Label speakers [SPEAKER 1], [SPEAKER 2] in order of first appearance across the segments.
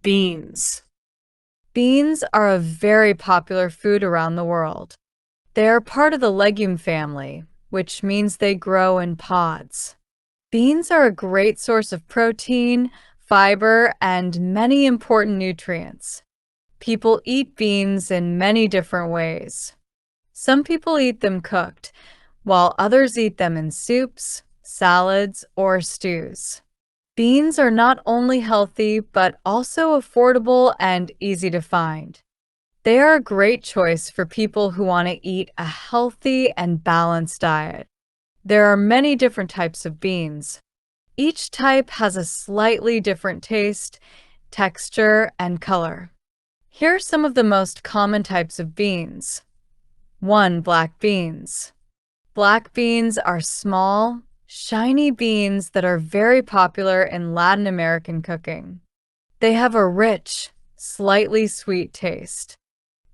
[SPEAKER 1] Beans.
[SPEAKER 2] Beans are a very popular food around the world. They are part of the legume family, which means they grow in pods. Beans are a great source of protein, fiber, and many important nutrients. People eat beans in many different ways. Some people eat them cooked, while others eat them in soups, salads, or stews. Beans are not only healthy, but also affordable and easy to find. They are a great choice for people who want to eat a healthy and balanced diet. There are many different types of beans. Each type has a slightly different taste, texture, and color. Here are some of the most common types of beans. 1. Black beans. Black beans are small, shiny beans that are very popular in Latin American cooking. They have a rich, slightly sweet taste.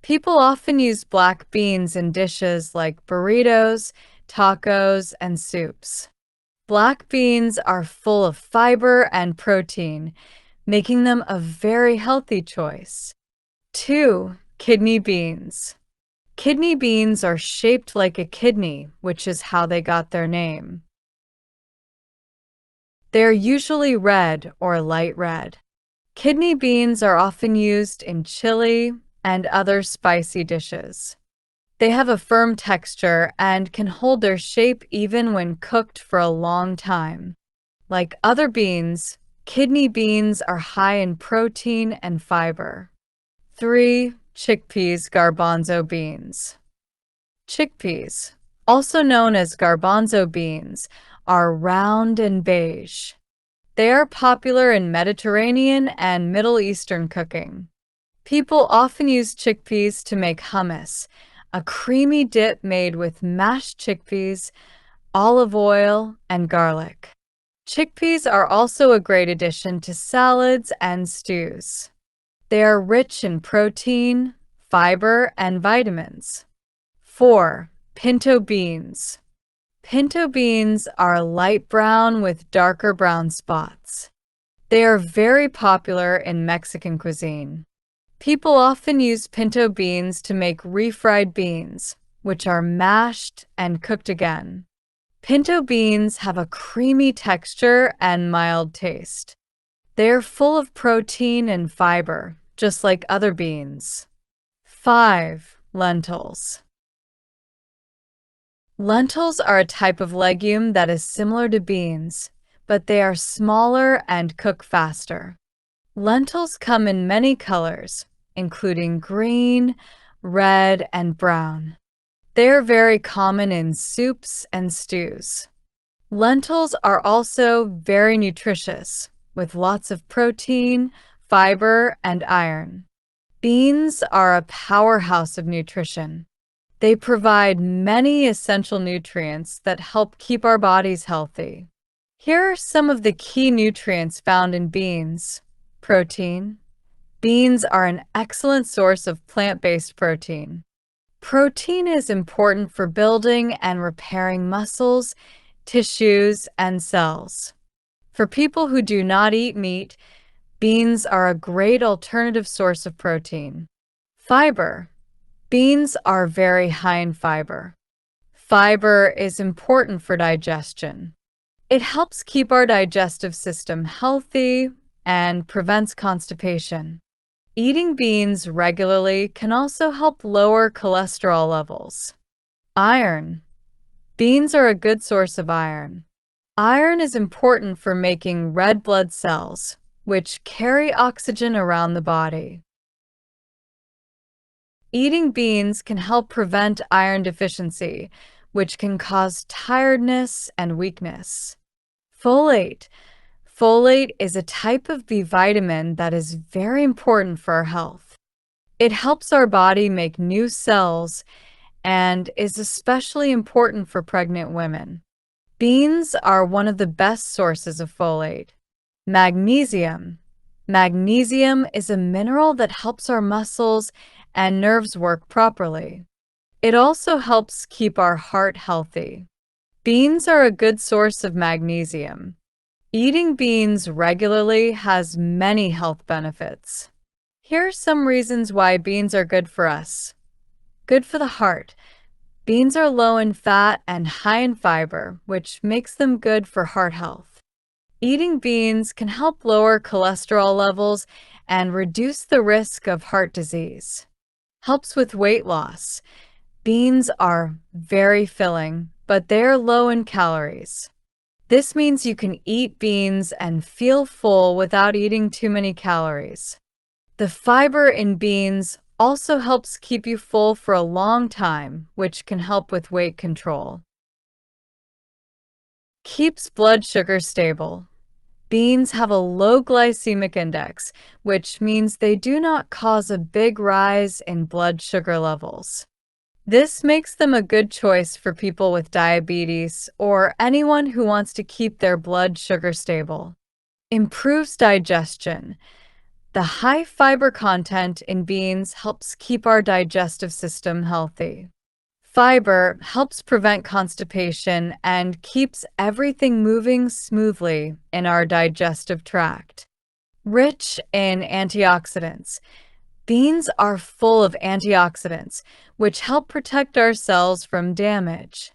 [SPEAKER 2] People often use black beans in dishes like burritos, tacos, and soups. Black beans are full of fiber and protein, making them a very healthy choice. 2. Kidney beans. Kidney beans are shaped like a kidney, which is how they got their name. They are usually red or light red. Kidney beans are often used in chili and other spicy dishes. They have a firm texture and can hold their shape even when cooked for a long time. Like other beans, kidney beans are high in protein and fiber. 3. Chickpeas garbanzo beans. Chickpeas, also known as garbanzo beans, are round and beige. They are popular in Mediterranean and Middle Eastern cooking. People often use chickpeas to make hummus, a creamy dip made with mashed chickpeas, olive oil, and garlic. Chickpeas are also a great addition to salads and stews. They are rich in protein, fiber, and vitamins. 4. Pinto beans. Pinto beans are light brown with darker brown spots. They are very popular in Mexican cuisine. People often use pinto beans to make refried beans, which are mashed and cooked again. Pinto beans have a creamy texture and mild taste. They are full of protein and fiber, just like other beans. 5. Lentils. Lentils are a type of legume that is similar to beans, but they are smaller and cook faster. Lentils come in many colors, including green, red, and brown. They are very common in soups and stews. Lentils are also very nutritious, with lots of protein, fiber, and iron. Beans are a powerhouse of nutrition. They provide many essential nutrients that help keep our bodies healthy. Here are some of the key nutrients found in beans. Protein. Beans are an excellent source of plant-based protein. Protein is important for building and repairing muscles, tissues, and cells. For people who do not eat meat, beans are a great alternative source of protein. Fiber. Beans are very high in fiber. Fiber is important for digestion. It helps keep our digestive system healthy and prevents constipation. Eating beans regularly can also help lower cholesterol levels. Iron. Beans are a good source of iron. Iron is important for making red blood cells, which carry oxygen around the body. Eating beans can help prevent iron deficiency, which can cause tiredness and weakness. Folate. Folate is a type of B vitamin that is very important for our health. It helps our body make new cells and is especially important for pregnant women. Beans are one of the best sources of folate. Magnesium. Magnesium is a mineral that helps our muscles and nerves work properly. It also helps keep our heart healthy. Beans are a good source of magnesium. Eating beans regularly has many health benefits. Here are some reasons why beans are good for us. Good for the heart. Beans are low in fat and high in fiber, which makes them good for heart health. Eating beans can help lower cholesterol levels and reduce the risk of heart disease. Helps with weight loss. Beans are very filling, but they're low in calories. This means you can eat beans and feel full without eating too many calories. The fiber in beans also helps keep you full for a long time, which can help with weight control. Keeps blood sugar stable. Beans have a low glycemic index, which means they do not cause a big rise in blood sugar levels. This makes them a good choice for people with diabetes or anyone who wants to keep their blood sugar stable. Improves digestion. The high fiber content in beans helps keep our digestive system healthy. Fiber helps prevent constipation and keeps everything moving smoothly in our digestive tract. Rich in antioxidants. Beans are full of antioxidants, which help protect our cells from damage.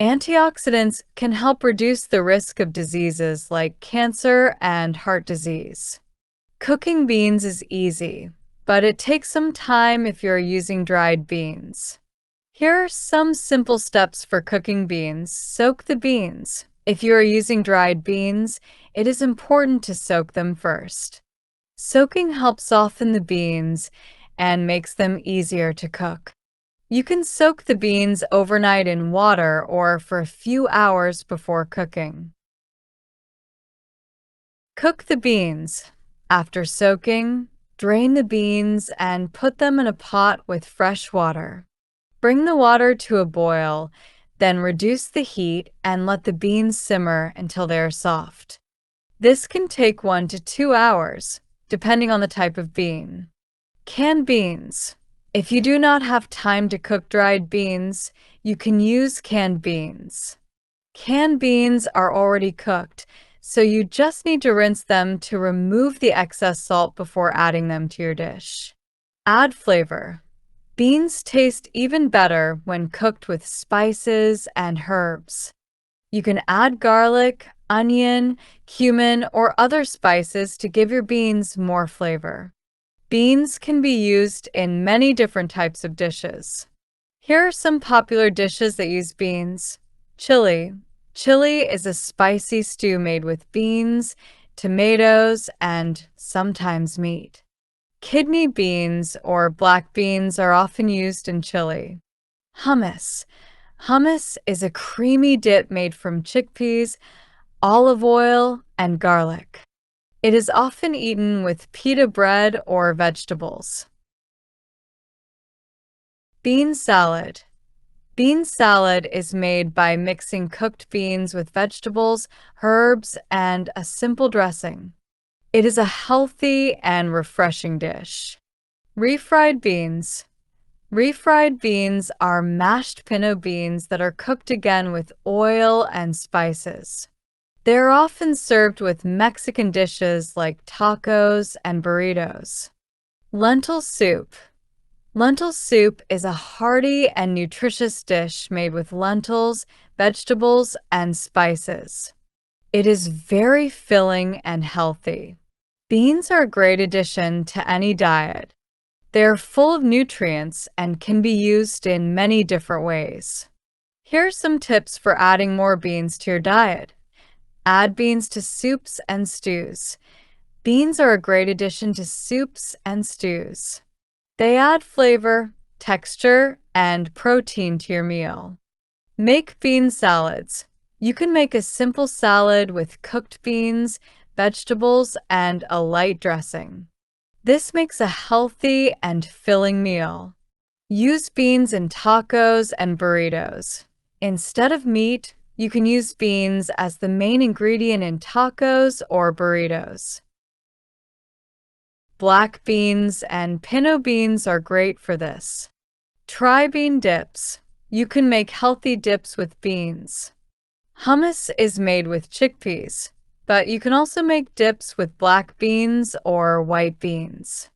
[SPEAKER 2] Antioxidants can help reduce the risk of diseases like cancer and heart disease. Cooking beans is easy, but it takes some time if you're using dried beans. Here are some simple steps for cooking beans. Soak the beans. If you are using dried beans, it is important to soak them first. Soaking helps soften the beans and makes them easier to cook. You can soak the beans overnight in water or for a few hours before cooking. Cook the beans. After soaking, drain the beans and put them in a pot with fresh water. Bring the water to a boil, then reduce the heat and let the beans simmer until they are soft. This can take 1 to 2 hours, depending on the type of bean. Canned beans. If you do not have time to cook dried beans, you can use canned beans. Canned beans are already cooked, so you just need to rinse them to remove the excess salt before adding them to your dish. Add flavor. Beans taste even better when cooked with spices and herbs. You can add garlic, onion, cumin, or other spices to give your beans more flavor. Beans can be used in many different types of dishes. Here are some popular dishes that use beans. Chili. Chili is a spicy stew made with beans, tomatoes, and sometimes meat. Kidney beans or black beans are often used in chili. Hummus. Hummus is a creamy dip made from chickpeas, olive oil, and garlic. It is often eaten with pita bread or vegetables. Bean salad. Bean salad is made by mixing cooked beans with vegetables, herbs, and a simple dressing. It is a healthy and refreshing dish. Refried beans. Refried beans are mashed pinto beans that are cooked again with oil and spices. They are often served with Mexican dishes like tacos and burritos. Lentil soup. Lentil soup is a hearty and nutritious dish made with lentils, vegetables, and spices. It is very filling and healthy. Beans are a great addition to any diet. They are full of nutrients and can be used in many different ways. Here are some tips for adding more beans to your diet. Add beans to soups and stews. Beans are a great addition to soups and stews. They add flavor, texture, and protein to your meal. Make bean salads. You can make a simple salad with cooked beans, vegetables, and a light dressing. This makes a healthy and filling meal. Use beans in tacos and burritos. Instead of meat, you can use beans as the main ingredient in tacos or burritos. Black beans and pinto beans are great for this. Try bean dips. You can make healthy dips with beans. Hummus is made with chickpeas. but you can also make dips with black beans or white beans.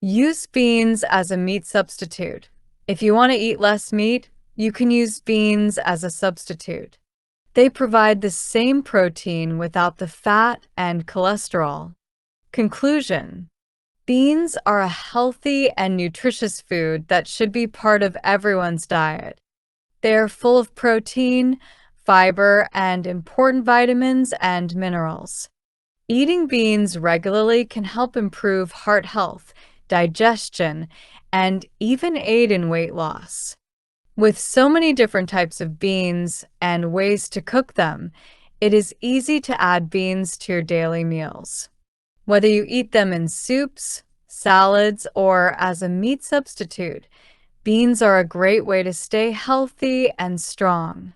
[SPEAKER 2] Use beans as a meat substitute. If you want to eat less meat, you can use beans as a substitute. They provide the same protein without the fat and cholesterol. Conclusion: beans are a healthy and nutritious food that should be part of everyone's diet. They are full of protein, fiber, and important vitamins and minerals. Eating beans regularly can help improve heart health, digestion, and even aid in weight loss. With so many different types of beans and ways to cook them, it is easy to add beans to your daily meals. Whether you eat them in soups, salads, or as a meat substitute, beans are a great way to stay healthy and strong.